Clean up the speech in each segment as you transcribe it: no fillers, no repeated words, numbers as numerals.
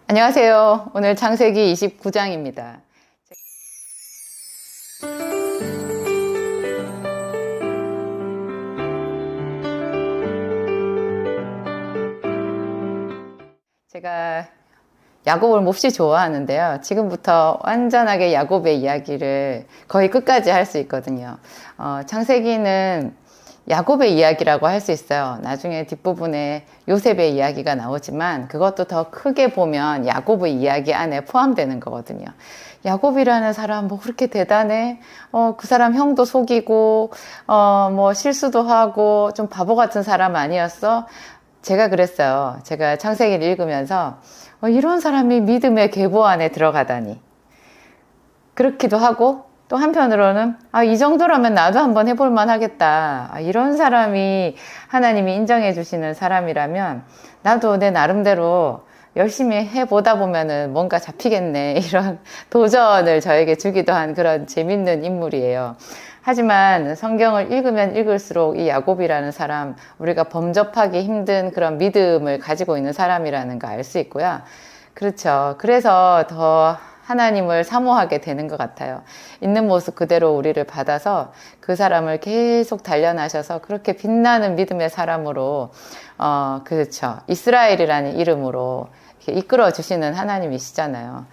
안녕하세요. 오늘 창세기 29장입니다. 제가 야곱을 몹시 좋아하는데요. 지금부터 완전하게 야곱의 이야기를 거의 끝까지 할 수 있거든요. 창세기는 야곱의 이야기라고 할 수 있어요. 나중에 뒷부분에 요셉의 이야기가 나오지만 그것도 더 크게 보면 야곱의 이야기 안에 포함되는 거거든요. 야곱이라는 사람 뭐 그렇게 대단해? 그 사람 형도 속이고 뭐 실수도 하고 좀 바보 같은 사람 아니었어? 제가 그랬어요. 제가 창세기를 읽으면서 이런 사람이 믿음의 계보 안에 들어가다니. 그렇기도 하고 또 한편으로는 이 정도라면 나도 한번 해볼만 하겠다. 이런 사람이 하나님이 인정해 주시는 사람이라면 나도 내 나름대로 열심히 해보다 보면은 뭔가 잡히겠네. 이런 도전을 저에게 주기도 한 그런 재밌는 인물이에요. 하지만 성경을 읽으면 읽을수록 이 야곱이라는 사람, 우리가 범접하기 힘든 그런 믿음을 가지고 있는 사람이라는 거 알 수 있고요. 그렇죠. 그래서 더 하나님을 사모하게 되는 것 같아요. 있는 모습 그대로 우리를 받아서 그 사람을 계속 단련하셔서 그렇게 빛나는 믿음의 사람으로, 그렇죠. 이스라엘이라는 이름으로 이렇게 이끌어 주시는 하나님이시잖아요.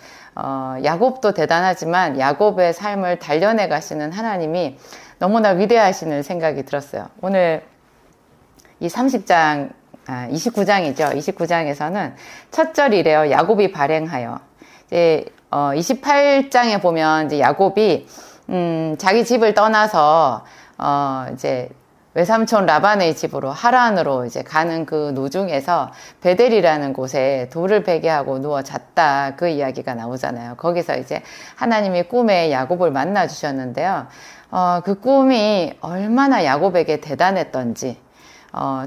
야곱도 대단하지만 야곱의 삶을 단련해 가시는 하나님이 너무나 위대하시는 생각이 들었어요. 오늘 이 30장, 29장이죠. 29장에서는 첫 절이래요. 야곱이 발행하여. 이제 28장에 보면 이제 야곱이 자기 집을 떠나서 이제 외삼촌 라반의 집으로 하란으로 이제 가는 그 노중에서 베델이라는 곳에 돌을 베게 하고 누워 잤다, 그 이야기가 나오잖아요. 거기서 이제 하나님이 꿈에 야곱을 만나 주셨는데요. 그 꿈이 얼마나 야곱에게 대단했던지,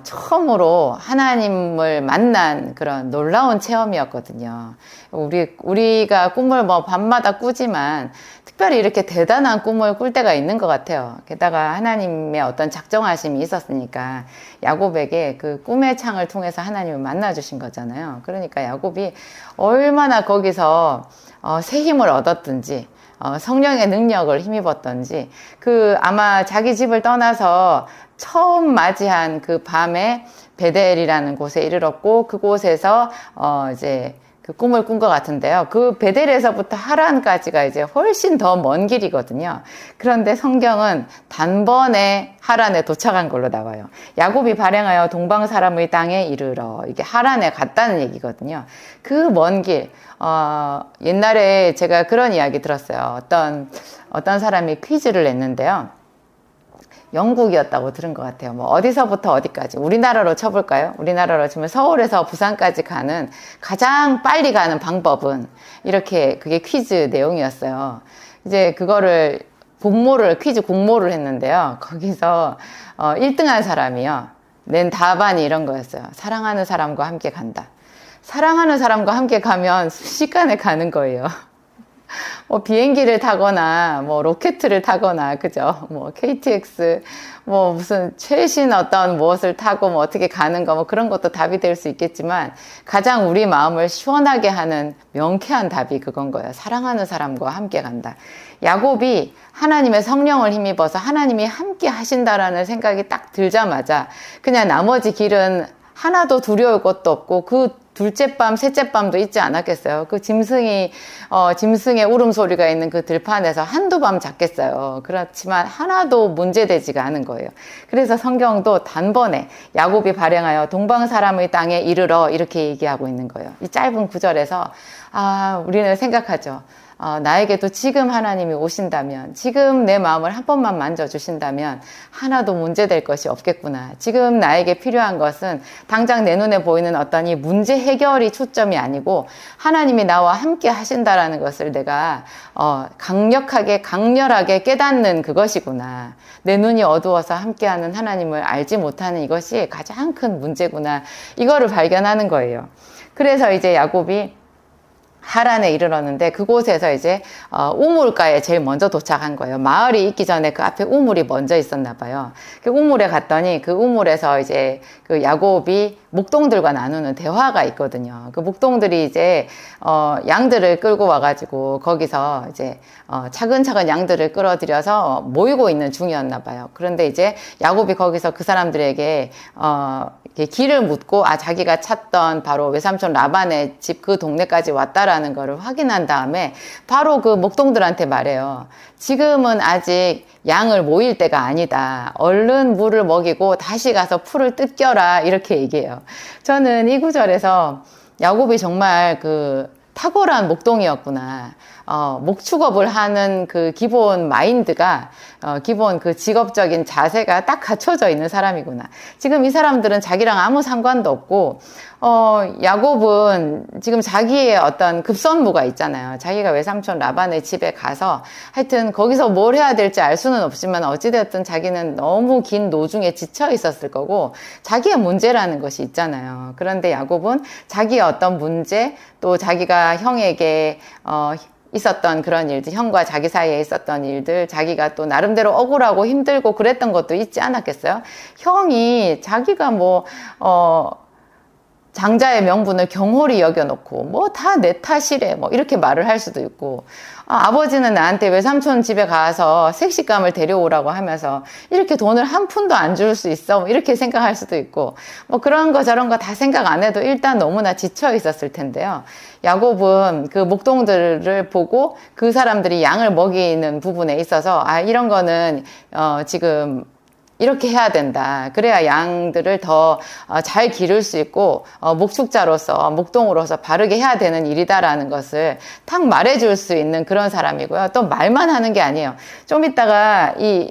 처음으로 하나님을 만난 그런 놀라운 체험이었거든요. 우리가 꿈을 뭐 밤마다 꾸지만 특별히 이렇게 대단한 꿈을 꿀 때가 있는 것 같아요. 게다가 하나님의 어떤 작정하심이 있었으니까 야곱에게 그 꿈의 창을 통해서 하나님을 만나 주신 거잖아요. 그러니까 야곱이 얼마나 거기서 새 힘을 얻었든지, 성령의 능력을 힘입었던지, 아마 자기 집을 떠나서 처음 맞이한 그 밤에 베델이라는 곳에 이르렀고, 그곳에서 이제 그 꿈을 꾼 것 같은데요. 그 베델에서부터 하란까지가 이제 훨씬 더 먼 길이거든요. 그런데 성경은 단번에 하란에 도착한 걸로 나와요. 야곱이 발행하여 동방 사람의 땅에 이르러, 이게 하란에 갔다는 얘기거든요. 그 먼 길, 옛날에 제가 그런 이야기 들었어요. 어떤 사람이 퀴즈를 냈는데요. 영국이었다고 들은 것 같아요. 뭐 어디서부터 어디까지, 우리나라로 쳐볼까요? 우리나라로 치면 서울에서 부산까지 가는 가장 빨리 가는 방법은, 이렇게 그게 퀴즈 내용이었어요. 이제 그거를 퀴즈 공모를 했는데요. 거기서 1등한 사람이요, 낸 답안이 이런 거였어요. 사랑하는 사람과 함께 간다. 사랑하는 사람과 함께 가면 순식간에 가는 거예요. 뭐 비행기를 타거나 뭐 로켓을 타거나, 그죠? 뭐 KTX, 뭐 무슨 최신 어떤 무엇을 타고 뭐 어떻게 가는 거, 뭐 그런 것도 답이 될 수 있겠지만 가장 우리 마음을 시원하게 하는 명쾌한 답이 그건 거예요. 사랑하는 사람과 함께 간다. 야곱이 하나님의 성령을 힘입어서 하나님이 함께 하신다라는 생각이 딱 들자마자 그냥 나머지 길은 하나도 두려울 것도 없고, 그 둘째 밤, 셋째 밤도 있지 않았겠어요. 그 짐승의 울음소리가 있는 그 들판에서 한두 밤 잤겠어요. 그렇지만 하나도 문제되지가 않은 거예요. 그래서 성경도 단번에 야곱이 발행하여 동방 사람의 땅에 이르러, 이렇게 얘기하고 있는 거예요. 이 짧은 구절에서 우리는 생각하죠. 나에게도 지금 하나님이 오신다면, 지금 내 마음을 한 번만 만져주신다면 하나도 문제될 것이 없겠구나. 지금 나에게 필요한 것은 당장 내 눈에 보이는 어떤 이 문제 해결이 초점이 아니고 하나님이 나와 함께 하신다라는 것을 내가 강렬하게 깨닫는 그것이구나. 내 눈이 어두워서 함께하는 하나님을 알지 못하는 이것이 가장 큰 문제구나. 이거를 발견하는 거예요. 그래서 이제 야곱이 하란에 이르렀는데 그곳에서 이제 우물가에 제일 먼저 도착한 거예요. 마을이 있기 전에 그 앞에 우물이 먼저 있었나 봐요. 그 우물에 갔더니 그 우물에서 이제 그 야곱이 목동들과 나누는 대화가 있거든요. 그 목동들이 이제 양들을 끌고 와가지고 거기서 이제 차근차근 양들을 끌어들여서 모이고 있는 중이었나 봐요. 그런데 이제 야곱이 거기서 그 사람들에게 길을 묻고 자기가 찾던 바로 외삼촌 라반의 집 그 동네까지 왔다라는 거를 확인한 다음에 바로 그 목동들한테 말해요. 지금은 아직 양을 모일 때가 아니다. 얼른 물을 먹이고 다시 가서 풀을 뜯겨라. 이렇게 얘기해요. 저는 이 구절에서 야곱이 정말 그 탁월한 목동이었구나. 목축업을 하는 그 기본 마인드가, 기본 그 직업적인 자세가 딱 갖춰져 있는 사람이구나. 지금 이 사람들은 자기랑 아무 상관도 없고, 야곱은 지금 자기의 어떤 급선무가 있잖아요. 자기가 외삼촌 라반의 집에 가서 하여튼 거기서 뭘 해야 될지 알 수는 없지만 어찌되었든 자기는 너무 긴 노중에 지쳐 있었을 거고 자기의 문제라는 것이 있잖아요. 그런데 야곱은 자기의 어떤 문제 또 자기가 형에게 있었던 그런 일들, 형과 자기 사이에 있었던 일들, 자기가 또 나름대로 억울하고 힘들고 그랬던 것도 있지 않았겠어요? 형이 자기가 장자의 명분을 경홀히 여겨놓고 다 내 탓이래 이렇게 말을 할 수도 있고 아버지는 나한테 외삼촌 집에 가서 색시감을 데려오라고 하면서 이렇게 돈을 한 푼도 안 줄 수 있어 이렇게 생각할 수도 있고 그런 거 저런 거 다 생각 안 해도 일단 너무나 지쳐 있었을 텐데요. 야곱은 그 목동들을 보고 그 사람들이 양을 먹이는 부분에 있어서 이런 거는 지금 이렇게 해야 된다. 그래야 양들을 더 잘 기를 수 있고 목축자로서 목동으로서 바르게 해야 되는 일이다라는 것을 탁 말해줄 수 있는 그런 사람이고요. 또 말만 하는 게 아니에요. 좀 이따가 이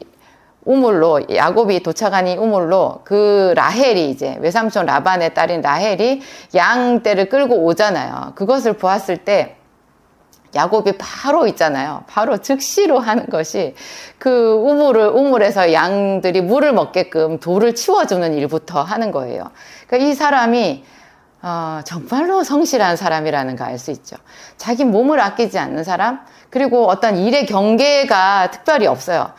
우물로 야곱이 도착한 이 우물로 그 라헬이 이제 외삼촌 라반의 딸인 라헬이 양떼를 끌고 오잖아요. 그것을 보았을 때 야곱이 바로 있잖아요. 바로 즉시로 하는 것이 그 우물에서 양들이 물을 먹게끔 돌을 치워주는 일부터 하는 거예요. 그러니까 이 사람이 정말로 성실한 사람이라는 거 알 수 있죠. 자기 몸을 아끼지 않는 사람, 그리고 어떤 일의 경계가 특별히 없어요.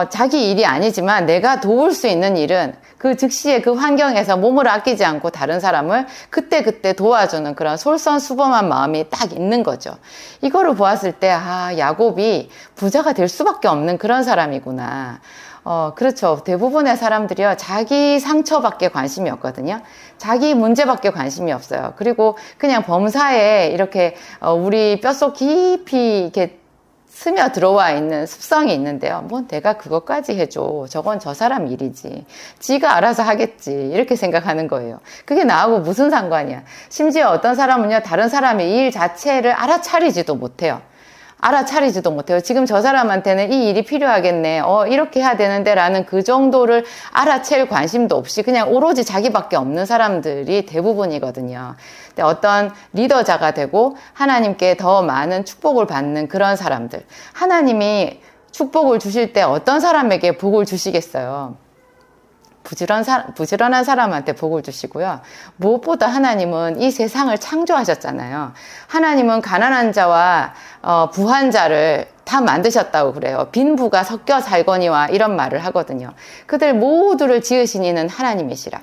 자기 일이 아니지만 내가 도울 수 있는 일은 그 즉시의 그 환경에서 몸을 아끼지 않고 다른 사람을 그때그때 도와주는 그런 솔선수범한 마음이 딱 있는 거죠. 이거를 보았을 때 야곱이 부자가 될 수밖에 없는 그런 사람이구나. 그렇죠. 대부분의 사람들이요, 자기 상처밖에 관심이 없거든요. 자기 문제밖에 관심이 없어요. 그리고 그냥 범사에 이렇게 우리 뼛속 깊이 이렇게 스며 들어와 있는 습성이 있는데요. 내가 그것까지 해줘. 저건 저 사람 일이지. 지가 알아서 하겠지. 이렇게 생각하는 거예요. 그게 나하고 무슨 상관이야. 심지어 어떤 사람은요, 다른 사람의 일 자체를 알아차리지도 못해요. 지금 저 사람한테는 이 일이 필요하겠네. 이렇게 해야 되는데 라는 그 정도를 알아챌 관심도 없이 그냥 오로지 자기밖에 없는 사람들이 대부분이거든요. 근데 어떤 리더자가 되고 하나님께 더 많은 축복을 받는 그런 사람들. 하나님이 축복을 주실 때 어떤 사람에게 복을 주시겠어요? 부지런한 사람한테 복을 주시고요. 무엇보다 하나님은 이 세상을 창조하셨잖아요. 하나님은 가난한 자와 부한 자를 다 만드셨다고 그래요. 빈부가 섞여 살거니와 이런 말을 하거든요. 그들 모두를 지으신 이는 하나님이시라.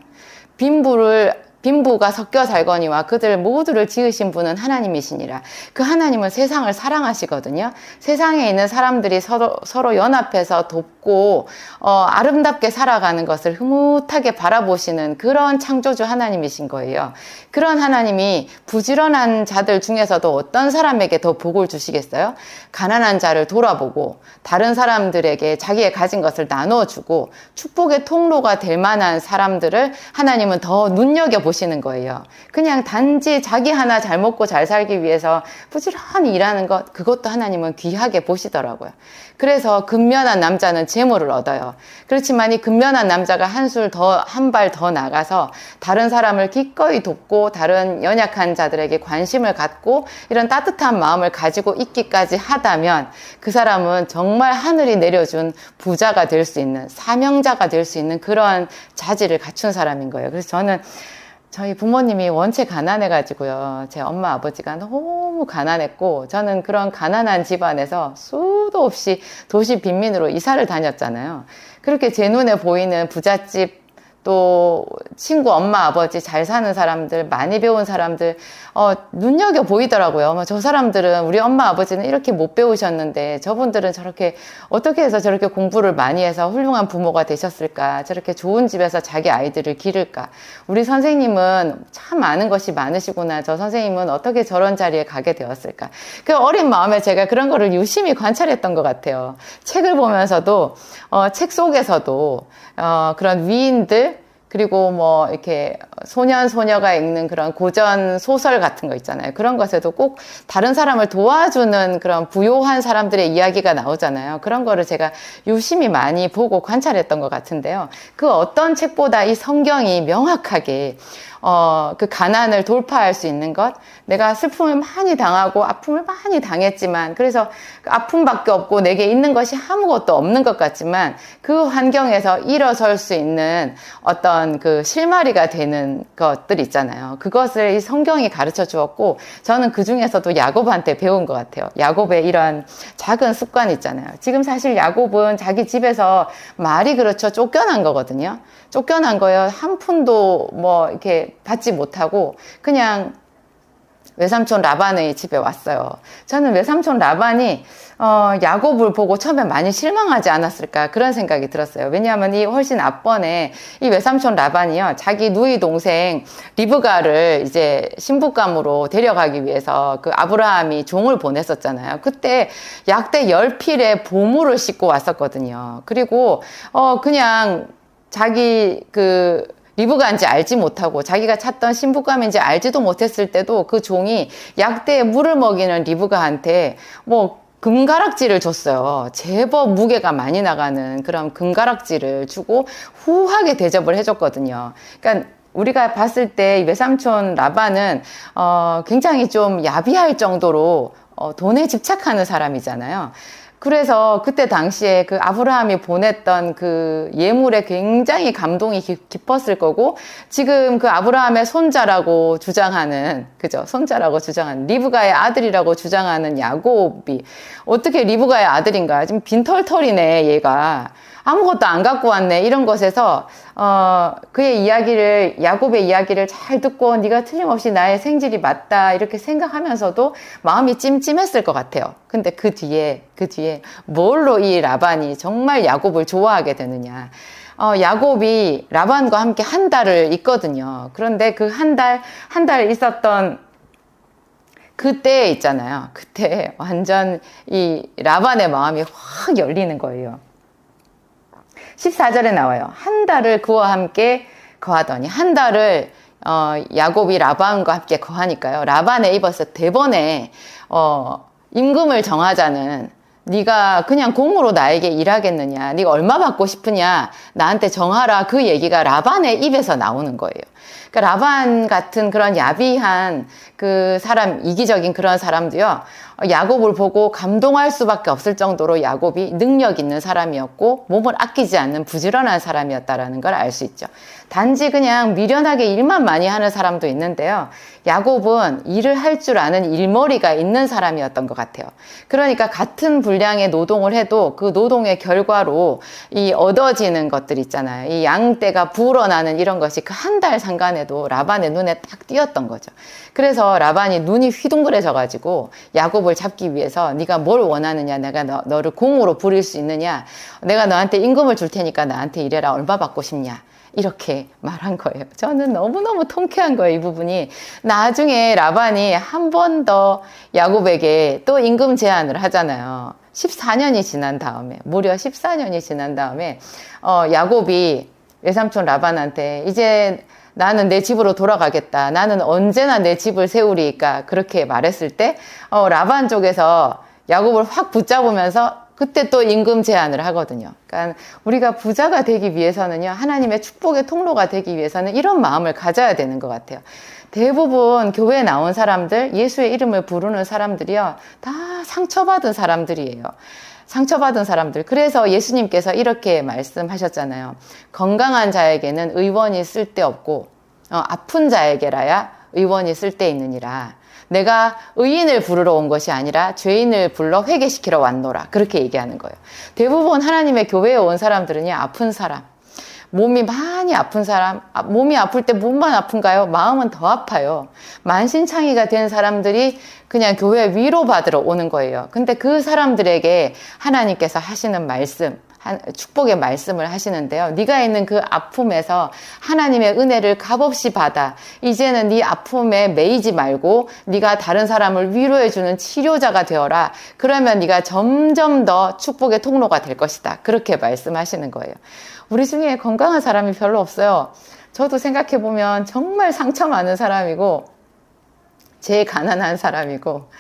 빈부가 섞여 살거니와 그들 모두를 지으신 분은 하나님이시니라. 그 하나님은 세상을 사랑하시거든요. 세상에 있는 사람들이 서로 연합해서 돕고 아름답게 살아가는 것을 흐뭇하게 바라보시는 그런 창조주 하나님이신 거예요. 그런 하나님이 부지런한 자들 중에서도 어떤 사람에게 더 복을 주시겠어요? 가난한 자를 돌아보고 다른 사람들에게 자기의 가진 것을 나눠주고 축복의 통로가 될 만한 사람들을 하나님은 더 눈여겨보시는 거예요. 그냥 단지 자기 하나 잘 먹고 잘 살기 위해서 부지런히 일하는 것, 그것도 하나님은 귀하게 보시더라고요. 그래서 근면한 남자는 재물을 얻어요. 그렇지만 이 근면한 남자가 한 발 더 나가서 다른 사람을 기꺼이 돕고 다른 연약한 자들에게 관심을 갖고 이런 따뜻한 마음을 가지고 있기까지 하다면 그 사람은 정말 하늘이 내려준 부자가 될 수 있는, 사명자가 될 수 있는 그런 자질을 갖춘 사람인 거예요. 그래서 저는 저희 부모님이 원체 가난해가지고요. 제 엄마 아버지가 너무 너무 가난했고, 저는 그런 가난한 집안에서 수도 없이 도시 빈민으로 이사를 다녔잖아요. 그렇게 제 눈에 보이는 부잣집, 또 친구 엄마 아버지 잘 사는 사람들, 많이 배운 사람들 눈여겨 보이더라고요. 저 사람들은, 우리 엄마 아버지는 이렇게 못 배우셨는데 저분들은 저렇게 어떻게 해서 저렇게 공부를 많이 해서 훌륭한 부모가 되셨을까, 저렇게 좋은 집에서 자기 아이들을 기를까, 우리 선생님은 참 아는 것이 많으시구나, 저 선생님은 어떻게 저런 자리에 가게 되었을까. 그 어린 마음에 제가 그런 거를 유심히 관찰했던 것 같아요. 책을 보면서도 책 속에서도 그런 위인들, 그리고 뭐 이렇게 소년 소녀가 읽는 그런 고전 소설 같은 거 있잖아요. 그런 것에도 꼭 다른 사람을 도와주는 그런 부요한 사람들의 이야기가 나오잖아요. 그런 거를 제가 유심히 많이 보고 관찰했던 것 같은데요. 그 어떤 책보다 이 성경이 명확하게 그 가난을 돌파할 수 있는 것, 내가 슬픔을 많이 당하고 아픔을 많이 당했지만, 그래서 그 아픔밖에 없고 내게 있는 것이 아무것도 없는 것 같지만 그 환경에서 일어설 수 있는 어떤 그 실마리가 되는 것들 있잖아요. 그것을 이 성경이 가르쳐 주었고, 저는 그 중에서도 야곱한테 배운 것 같아요. 야곱의 이런 작은 습관 있잖아요. 지금 사실 야곱은 자기 집에서 말이 그렇죠, 쫓겨난 거거든요. 쫓겨난 거예요. 한 푼도 뭐 이렇게 받지 못하고 그냥 외삼촌 라반의 집에 왔어요. 저는 외삼촌 라반이 야곱을 보고 처음에 많이 실망하지 않았을까, 그런 생각이 들었어요. 왜냐하면 이 훨씬 앞번에 이 외삼촌 라반이요, 자기 누이 동생 리브가를 이제 신부감으로 데려가기 위해서 그 아브라함이 종을 보냈었잖아요. 그때 약대 10필의 보물을 싣고 왔었거든요. 그리고 그냥 자기 리브가인지 알지 못하고 자기가 찾던 신부감인지 알지도 못했을 때도 그 종이 약대에 물을 먹이는 리브가한테 뭐 금가락지를 줬어요. 제법 무게가 많이 나가는 그런 금가락지를 주고 후하게 대접을 해줬거든요. 그러니까 우리가 봤을 때 외삼촌 라반은 굉장히 좀 야비할 정도로 돈에 집착하는 사람이잖아요. 그래서 그때 당시에 그 아브라함이 보냈던 그 예물에 굉장히 감동이 깊었을 거고, 지금 그 아브라함의 손자라고 주장하는, 그죠? 손자라고 주장하는, 리브가의 아들이라고 주장하는 야곱이 어떻게 리브가의 아들인가? 지금 빈털털이네, 얘가. 아무것도 안 갖고 왔네, 이런 것에서 그의 이야기를, 야곱의 이야기를 잘 듣고 네가 틀림없이 나의 생질이 맞다 이렇게 생각하면서도 마음이 찜찜했을 것 같아요. 근데 그 뒤에 뭘로 이 라반이 정말 야곱을 좋아하게 되느냐, 야곱이 라반과 함께 한 달을 있거든요. 그런데 그 한 달 있었던 그때 있잖아요. 그때 완전 이 라반의 마음이 확 열리는 거예요. 14절에 나와요. 한 달을 그와 함께 거하더니, 한 달을 야곱이 라반과 함께 거하니까요, 라반의 입에서 대번에 임금을 정하자는, 네가 그냥 공으로 나에게 일하겠느냐, 네가 얼마 받고 싶으냐, 나한테 정하라, 그 얘기가 라반의 입에서 나오는 거예요. 그러니까 라반 같은 그런 야비한 그 사람, 이기적인 그런 사람도요, 야곱을 보고 감동할 수밖에 없을 정도로 야곱이 능력 있는 사람이었고 몸을 아끼지 않는 부지런한 사람이었다라는 걸 알 수 있죠. 단지 그냥 미련하게 일만 많이 하는 사람도 있는데요, 야곱은 일을 할 줄 아는 일머리가 있는 사람이었던 것 같아요. 그러니까 같은 분량의 노동을 해도 그 노동의 결과로 이 얻어지는 것들 있잖아요. 이 양떼가 불어나는 이런 것이 그 한 달 상간에도 라반의 눈에 딱 띄었던 거죠. 그래서 라반이 눈이 휘둥그레져 가지고 야곱을 잡기 위해서 네가 뭘 원하느냐, 내가 너를 공으로 부릴 수 있느냐, 내가 너한테 임금을 줄 테니까 나한테 일해라, 얼마 받고 싶냐, 이렇게 말한 거예요. 저는 너무너무 통쾌한 거예요, 이 부분이. 나중에 라반이 한 번 더 야곱에게 또 임금 제안을 하잖아요. 14년이 지난 다음에, 무려 14년이 지난 다음에 야곱이 외삼촌 라반한테 이제 나는 내 집으로 돌아가겠다, 나는 언제나 내 집을 세우리까, 그렇게 말했을 때 라반 쪽에서 야곱을 확 붙잡으면서 그때 또 임금 제안을 하거든요. 그러니까 우리가 부자가 되기 위해서는요, 하나님의 축복의 통로가 되기 위해서는 이런 마음을 가져야 되는 것 같아요. 대부분 교회에 나온 사람들, 예수의 이름을 부르는 사람들이요, 다 상처받은 사람들이에요. 상처받은 사람들. 그래서 예수님께서 이렇게 말씀하셨잖아요. 건강한 자에게는 의원이 쓸데없고 아픈 자에게라야 의원이 쓸데있느니라. 내가 의인을 부르러 온 것이 아니라 죄인을 불러 회개시키러 왔노라. 그렇게 얘기하는 거예요. 대부분 하나님의 교회에 온 사람들은요, 아픈 사람, 몸이 많이 아픈 사람, 몸이 아플 때 몸만 아픈가요? 마음은 더 아파요. 만신창이가 된 사람들이 그냥 교회 위로받으러 오는 거예요. 근데 그 사람들에게 하나님께서 하시는 말씀, 축복의 말씀을 하시는데요. 네가 있는 그 아픔에서 하나님의 은혜를 값없이 받아. 이제는 네 아픔에 매이지 말고 네가 다른 사람을 위로해주는 치료자가 되어라. 그러면 네가 점점 더 축복의 통로가 될 것이다. 그렇게 말씀하시는 거예요. 우리 중에 건강한 사람이 별로 없어요. 저도 생각해보면 정말 상처 많은 사람이고 제일 가난한 사람이고,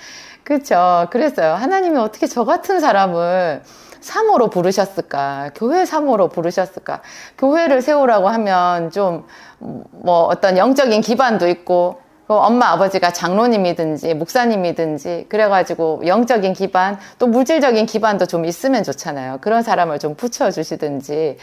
그렇죠. 그랬어요. 하나님이 어떻게 저 같은 사람을 사모로 부르셨을까? 교회 사모로 부르셨을까? 교회를 세우라고 하면 좀 뭐 어떤 영적인 기반도 있고, 엄마 아버지가 장로님이든지 목사님이든지 그래가지고 영적인 기반, 또 물질적인 기반도 좀 있으면 좋잖아요. 그런 사람을 좀 붙여주시든지.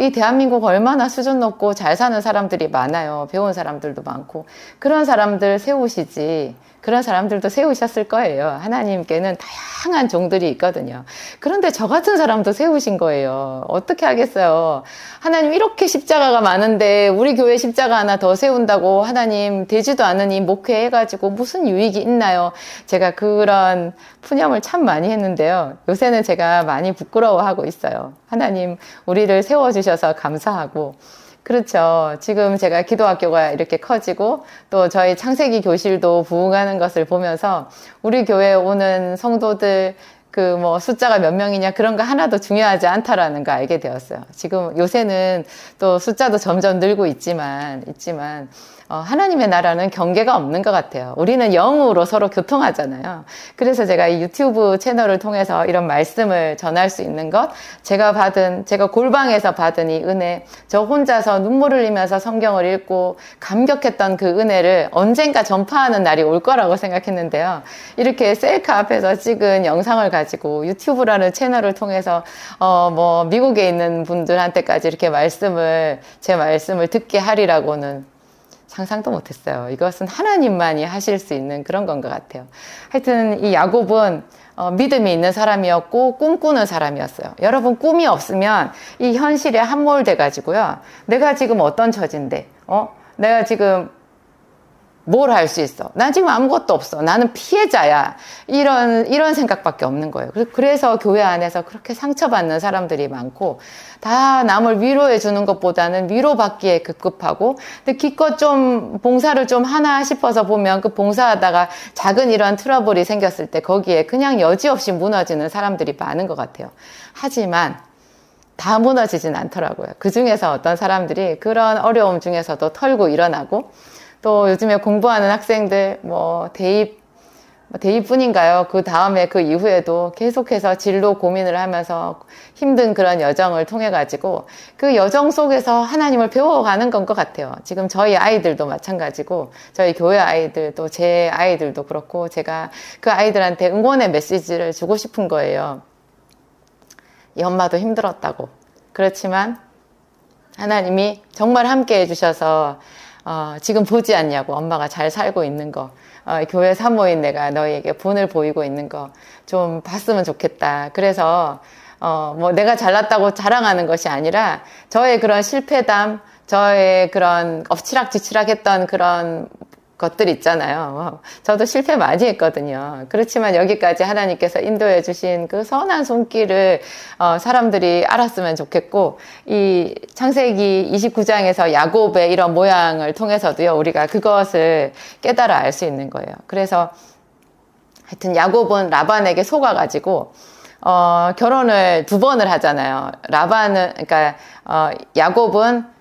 이 대한민국 얼마나 수준 높고 잘 사는 사람들이 많아요. 배운 사람들도 많고. 그런 사람들 세우시지. 그런 사람들도 세우셨을 거예요. 하나님께는 다양한 종들이 있거든요. 그런데 저 같은 사람도 세우신 거예요. 어떻게 하겠어요? 하나님, 이렇게 십자가가 많은데 우리 교회 십자가 하나 더 세운다고 하나님, 되지도 않은 이 목회 해가지고 무슨 유익이 있나요? 제가 그런 푸념을 참 많이 했는데요. 요새는 제가 많이 부끄러워하고 있어요. 하나님, 우리를 세워주셔서 감사하고, 그렇죠. 지금 제가 기도학교가 이렇게 커지고 또 저희 창세기 교실도 부흥하는 것을 보면서 우리 교회에 오는 성도들 그 뭐 숫자가 몇 명이냐 그런 거 하나도 중요하지 않다라는 거 알게 되었어요. 지금 요새는 또 숫자도 점점 늘고 있지만 하나님의 나라는 경계가 없는 것 같아요. 우리는 영으로 서로 교통하잖아요. 그래서 제가 이 유튜브 채널을 통해서 이런 말씀을 전할 수 있는 것, 제가 골방에서 받은 이 은혜, 저 혼자서 눈물을 흘리면서 성경을 읽고 감격했던 그 은혜를 언젠가 전파하는 날이 올 거라고 생각했는데요. 이렇게 셀카 앞에서 찍은 영상을 가지고 유튜브라는 채널을 통해서 미국에 있는 분들한테까지 이렇게 제 말씀을 듣게 하리라고는 상상도 못했어요. 이것은 하나님만이 하실 수 있는 그런 건 것 같아요. 하여튼 이 야곱은 믿음이 있는 사람이었고 꿈꾸는 사람이었어요. 여러분, 꿈이 없으면 이 현실에 함몰돼 가지고요. 내가 지금 어떤 처지인데, 내가 지금 뭘 할 수 있어? 난 지금 아무것도 없어. 나는 피해자야. 이런 생각밖에 없는 거예요. 그래서 교회 안에서 그렇게 상처받는 사람들이 많고, 다 남을 위로해 주는 것보다는 위로받기에 급급하고, 근데 기껏 좀 봉사를 좀 하나 싶어서 보면 그 봉사하다가 작은 이런 트러블이 생겼을 때 거기에 그냥 여지없이 무너지는 사람들이 많은 것 같아요. 하지만 다 무너지진 않더라고요. 그 중에서 어떤 사람들이 그런 어려움 중에서도 털고 일어나고, 또 요즘에 공부하는 학생들, 대입뿐인가요? 그 다음에 그 이후에도 계속해서 진로 고민을 하면서 힘든 그런 여정을 통해가지고 그 여정 속에서 하나님을 배워가는 건 것 같아요. 지금 저희 아이들도 마찬가지고, 저희 교회 아이들, 또 제 아이들도 그렇고, 제가 그 아이들한테 응원의 메시지를 주고 싶은 거예요. 이 엄마도 힘들었다고. 그렇지만 하나님이 정말 함께 해주셔서 지금 보지 않냐고, 엄마가 잘 살고 있는 거, 교회 사모인 내가 너희에게 본을 보이고 있는 거 좀 봤으면 좋겠다. 그래서 내가 잘났다고 자랑하는 것이 아니라 저의 그런 실패담, 저의 그런 엎치락뒤치락 했던 그런 것들 있잖아요. 저도 실패 많이 했거든요. 그렇지만 여기까지 하나님께서 인도해 주신 그 선한 손길을 사람들이 알았으면 좋겠고, 이 창세기 29장에서 야곱의 이런 모양을 통해서도요, 우리가 그것을 깨달아 알 수 있는 거예요. 그래서 하여튼 야곱은 라반에게 속아가지고 결혼을 2번을 하잖아요. 야곱은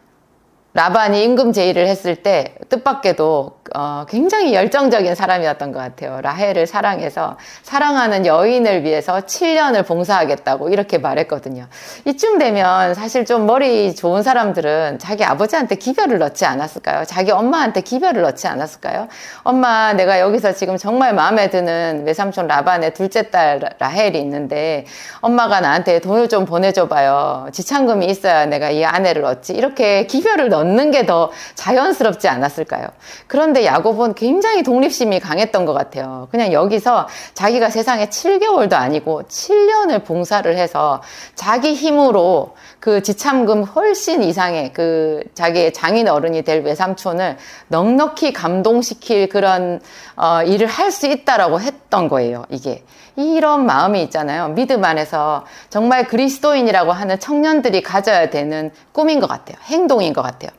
라반이 임금 제의를 했을 때 뜻밖에도 굉장히 열정적인 사람이었던 것 같아요. 라헬을 사랑해서 사랑하는 여인을 위해서 7년을 봉사하겠다고 이렇게 말했거든요. 이쯤 되면 사실 좀 머리 좋은 사람들은 자기 아버지한테 기별을 넣지 않았을까요? 자기 엄마한테 기별을 넣지 않았을까요? 엄마, 내가 여기서 지금 정말 마음에 드는 외삼촌 라반의 둘째 딸 라헬이 있는데 엄마가 나한테 돈을 좀 보내줘봐요. 지참금이 있어야 내가 이 아내를 얻지. 이렇게 기별을 넣 넣는 게 더 자연스럽지 않았을까요? 그런데 야곱은 굉장히 독립심이 강했던 것 같아요. 그냥 여기서 자기가 세상에 7개월도 아니고 7년을 봉사를 해서 자기 힘으로 그 지참금 훨씬 이상의 그 자기의 장인 어른이 될 외삼촌을 넉넉히 감동시킬 그런 일을 할 수 있다라고 했던 거예요. 이게 이런 마음이 있잖아요. 믿음 안에서 정말 그리스도인이라고 하는 청년들이 가져야 되는 꿈인 것 같아요. 행동인 것 같아요.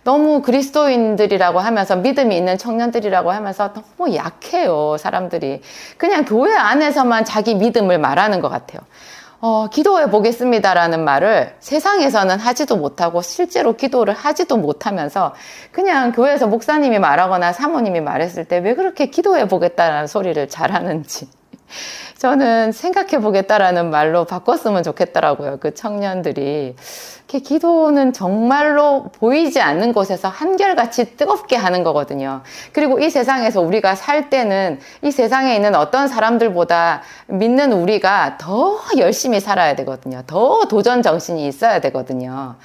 너무 그리스도인들이라고 하면서 믿음이 있는 청년들이라고 하면서 너무 약해요. 사람들이 그냥 교회 안에서만 자기 믿음을 말하는 것 같아요. 기도해 보겠습니다라는 말을 세상에서는 하지도 못하고 실제로 기도를 하지도 못하면서 그냥 교회에서 목사님이 말하거나 사모님이 말했을 때 왜 그렇게 기도해 보겠다라는 소리를 잘하는지 저는 생각해 보겠다라는 말로 바꿨으면 좋겠더라고요. 그 청년들이. 기도는 정말로 보이지 않는 곳에서 한결같이 뜨겁게 하는 거거든요. 그리고 이 세상에서 우리가 살 때는 이 세상에 있는 어떤 사람들보다 믿는 우리가 더 열심히 살아야 되거든요. 더 도전 정신이 있어야 되거든요.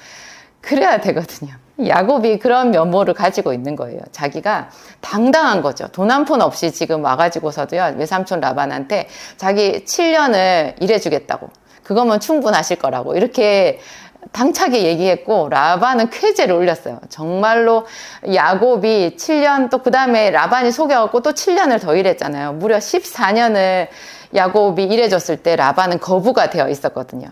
그래야 되거든요. 야곱이 그런 면모를 가지고 있는 거예요. 자기가 당당한 거죠. 돈 한 푼 없이 지금 와가지고서도요, 외삼촌 라반한테 자기 7년을 일해주겠다고. 그거면 충분하실 거라고. 이렇게 당차게 얘기했고, 라반은 쾌재를 올렸어요. 정말로 야곱이 7년, 또 그 다음에 라반이 속여갖고 또 7년을 더 일했잖아요. 무려 14년을 야곱이 일해줬을 때 라반은 거부가 되어 있었거든요.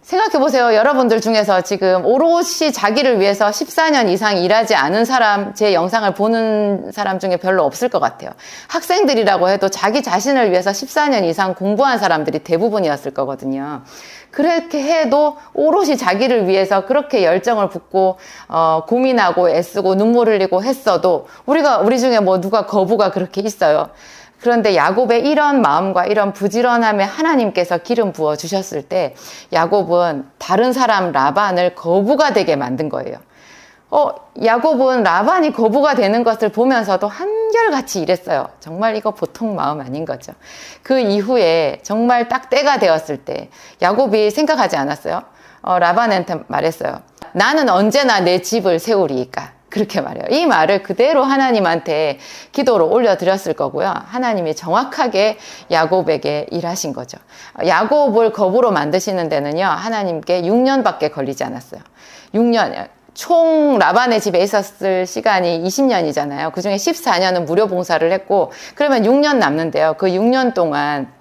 생각해보세요. 여러분들 중에서 지금 오롯이 자기를 위해서 14년 이상 일하지 않은 사람, 제 영상을 보는 사람 중에 별로 없을 것 같아요. 학생들이라고 해도 자기 자신을 위해서 14년 이상 공부한 사람들이 대부분이었을 거거든요. 그렇게 해도 오롯이 자기를 위해서 그렇게 열정을 붓고 고민하고 애쓰고 눈물 흘리고 했어도 우리 중에 뭐 누가 거부가 그렇게 있어요. 그런데 야곱의 이런 마음과 이런 부지런함에 하나님께서 기름 부어 주셨을 때 야곱은 다른 사람 라반을 거부가 되게 만든 거예요. 야곱은 라반이 거부가 되는 것을 보면서도 한결같이 일했어요. 정말 이거 보통 마음 아닌 거죠. 그 이후에 정말 딱 때가 되었을 때 야곱이 생각하지 않았어요. 라반한테 말했어요. 나는 언제나 내 집을 세우리이까. 그렇게 말해요. 이 말을 그대로 하나님한테 기도로 올려드렸을 거고요. 하나님이 정확하게 야곱에게 일하신 거죠. 야곱을 거부로 만드시는 데는요, 하나님께 6년밖에 걸리지 않았어요. 6년. 총 라반의 집에 있었을 시간이 20년이잖아요. 그 중에 14년은 무료 봉사를 했고, 그러면 6년 남는데요. 그 6년 동안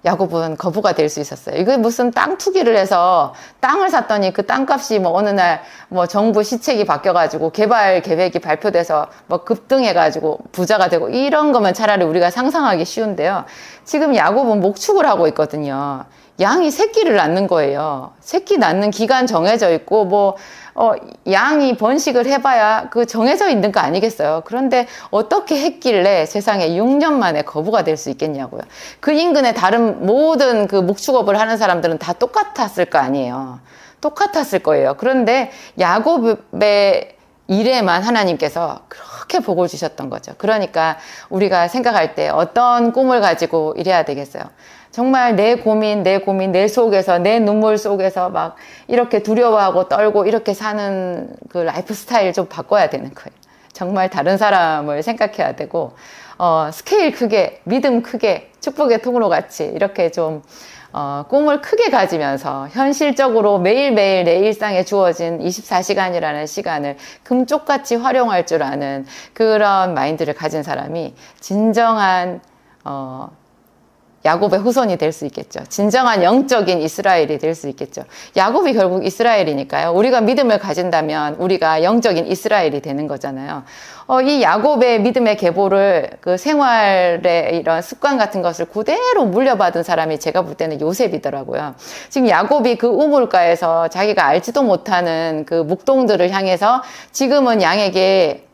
야곱은 거부가 될 수 있었어요. 이게 무슨 땅 투기를 해서 땅을 샀더니 그 땅값이 뭐 어느 날 뭐 정부 시책이 바뀌어가지고 개발 계획이 발표돼서 뭐 급등해가지고 부자가 되고 이런 거면 차라리 우리가 상상하기 쉬운데요. 지금 야곱은 목축을 하고 있거든요. 양이 새끼를 낳는 거예요. 새끼 낳는 기간 정해져 있고 양이 번식을 해봐야 그 정해져 있는 거 아니겠어요? 그런데 어떻게 했길래 세상에 6년 만에 거부가 될 수 있겠냐고요. 그 인근의 다른 모든 그 목축업을 하는 사람들은 다 똑같았을 거 아니에요. 똑같았을 거예요. 그런데 야곱의 일에만 하나님께서 그렇게 복을 주셨던 거죠. 그러니까 우리가 생각할 때 어떤 꿈을 가지고 일해야 되겠어요? 정말 내 고민, 내 속에서, 내 눈물 속에서 막 이렇게 두려워하고 떨고 이렇게 사는 그 라이프 스타일 좀 바꿔야 되는 거예요. 정말 다른 사람을 생각해야 되고, 스케일 크게, 믿음 크게, 축복의 통로 같이 이렇게 좀, 꿈을 크게 가지면서 현실적으로 매일매일 내 일상에 주어진 24시간이라는 시간을 금쪽같이 활용할 줄 아는 그런 마인드를 가진 사람이 진정한, 야곱의 후손이 될 수 있겠죠. 진정한 영적인 이스라엘이 될 수 있겠죠. 야곱이 결국 이스라엘이니까요. 우리가 믿음을 가진다면 우리가 영적인 이스라엘이 되는 거잖아요. 이 야곱의 믿음의 계보를 그 생활의 이런 습관 같은 것을 그대로 물려받은 사람이 제가 볼 때는 요셉이더라고요. 지금 야곱이 그 우물가에서 자기가 알지도 못하는 그 묵동들을 향해서 지금은 양에게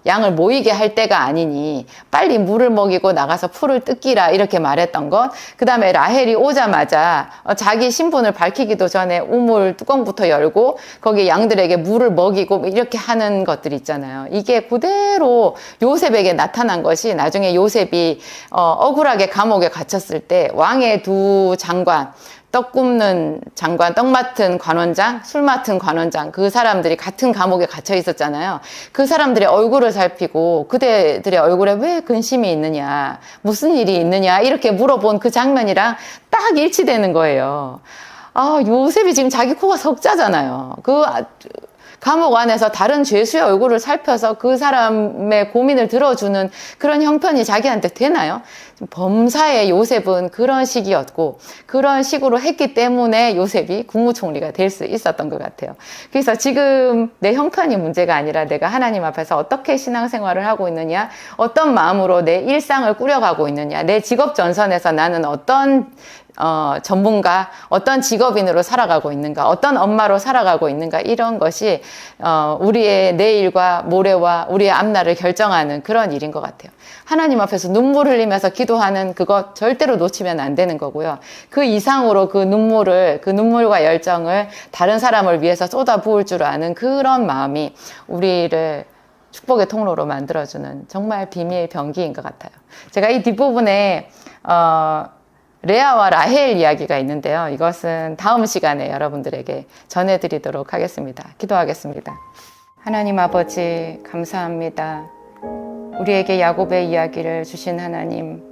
양을 모이게 할 때가 아니니 빨리 물을 먹이고 나가서 풀을 뜯기라 이렇게 말했던 것. 그 다음에 라헬이 오자마자 자기 신분을 밝히기도 전에 우물 뚜껑부터 열고 거기 양들에게 물을 먹이고 이렇게 하는 것들 있잖아요. 이게 그대로 요셉에게 나타난 것이 나중에 요셉이 억울하게 감옥에 갇혔을 때 왕의 두 장관 떡 굽는 장관, 떡 맡은 관원장, 술 맡은 관원장, 그 사람들이 같은 감옥에 갇혀 있었잖아요. 그 사람들의 얼굴을 살피고 그대들의 얼굴에 왜 근심이 있느냐, 무슨 일이 있느냐 이렇게 물어본 그 장면이랑 딱 일치되는 거예요. 아, 요셉이 지금 자기 코가 석자잖아요. 그 감옥 안에서 다른 죄수의 얼굴을 살펴서 그 사람의 고민을 들어주는 그런 형편이 자기한테 되나요? 범사의 요셉은 그런 식이었고 그런 식으로 했기 때문에 요셉이 국무총리가 될 수 있었던 것 같아요. 그래서 지금 내 형편이 문제가 아니라 내가 하나님 앞에서 어떻게 신앙생활을 하고 있느냐, 어떤 마음으로 내 일상을 꾸려가고 있느냐, 내 직업 전선에서 나는 어떤 전문가, 어떤 직업인으로 살아가고 있는가, 어떤 엄마로 살아가고 있는가, 이런 것이 우리의 내일과 모레와 우리의 앞날을 결정하는 그런 일인 것 같아요. 하나님 앞에서 눈물 흘리면서 기도하는 그것 절대로 놓치면 안 되는 거고요. 그 이상으로 그 눈물과 열정을 다른 사람을 위해서 쏟아부을 줄 아는 그런 마음이 우리를 축복의 통로로 만들어주는 정말 비밀 병기인 것 같아요. 제가 이 뒷부분에 레아와 라헬 이야기가 있는데요. 이것은 다음 시간에 여러분들에게 전해드리도록 하겠습니다. 기도하겠습니다. 하나님 아버지, 감사합니다. 우리에게 야곱의 이야기를 주신 하나님,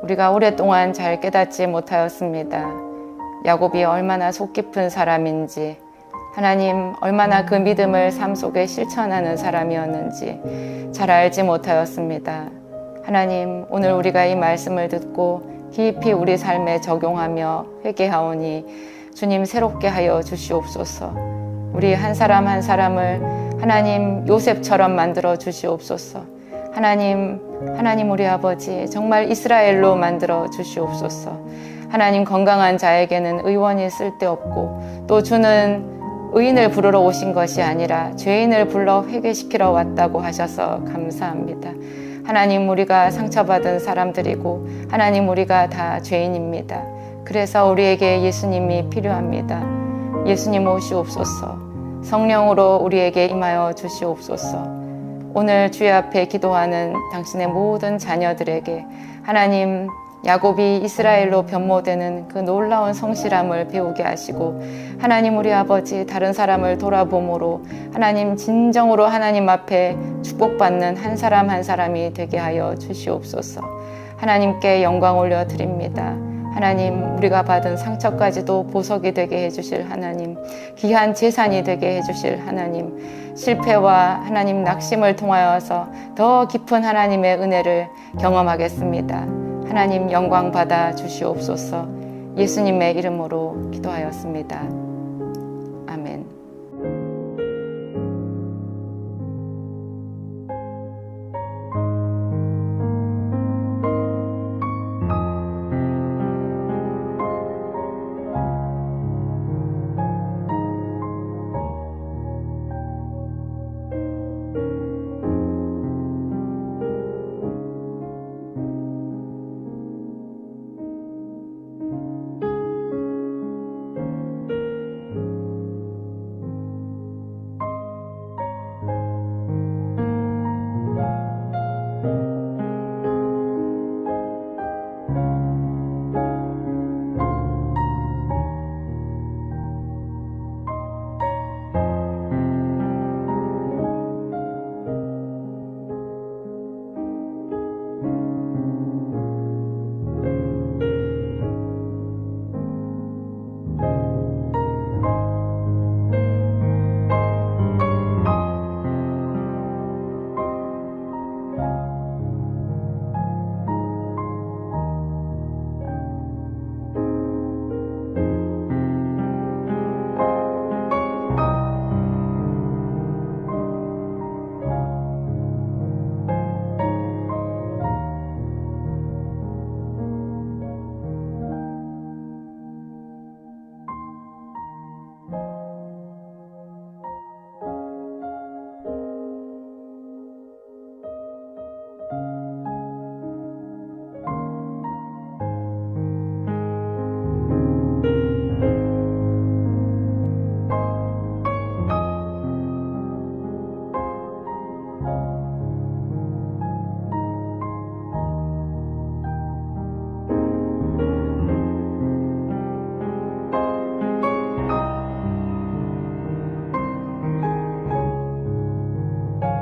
우리가 오랫동안 잘 깨닫지 못하였습니다. 야곱이 얼마나 속 깊은 사람인지, 하나님 얼마나 그 믿음을 삶 속에 실천하는 사람이었는지 잘 알지 못하였습니다. 하나님, 오늘 우리가 이 말씀을 듣고 깊이 우리 삶에 적용하며 회개하오니 주님 새롭게 하여 주시옵소서. 우리 한 사람 한 사람을 하나님 요셉처럼 만들어 주시옵소서. 하나님 우리 아버지 정말 이스라엘로 만들어 주시옵소서. 하나님 건강한 자에게는 의원이 쓸데없고 또 주는 의인을 부르러 오신 것이 아니라 죄인을 불러 회개시키러 왔다고 하셔서 감사합니다. 하나님, 우리가 상처받은 사람들이고 하나님, 우리가 다 죄인입니다. 그래서 우리에게 예수님이 필요합니다. 예수님 오시옵소서. 성령으로 우리에게 임하여 주시옵소서. 오늘 주의 앞에 기도하는 당신의 모든 자녀들에게 하나님, 야곱이 이스라엘로 변모되는 그 놀라운 성실함을 배우게 하시고 하나님, 우리 아버지 다른 사람을 돌아봄으로 하나님 진정으로 하나님 앞에 축복받는 한 사람 한 사람이 되게 하여 주시옵소서. 하나님께 영광 올려드립니다. 하나님, 우리가 받은 상처까지도 보석이 되게 해주실 하나님, 귀한 재산이 되게 해주실 하나님, 실패와 하나님 낙심을 통하여서 더 깊은 하나님의 은혜를 경험하겠습니다. 하나님 영광 받아 주시옵소서. 예수님의 이름으로 기도하였습니다.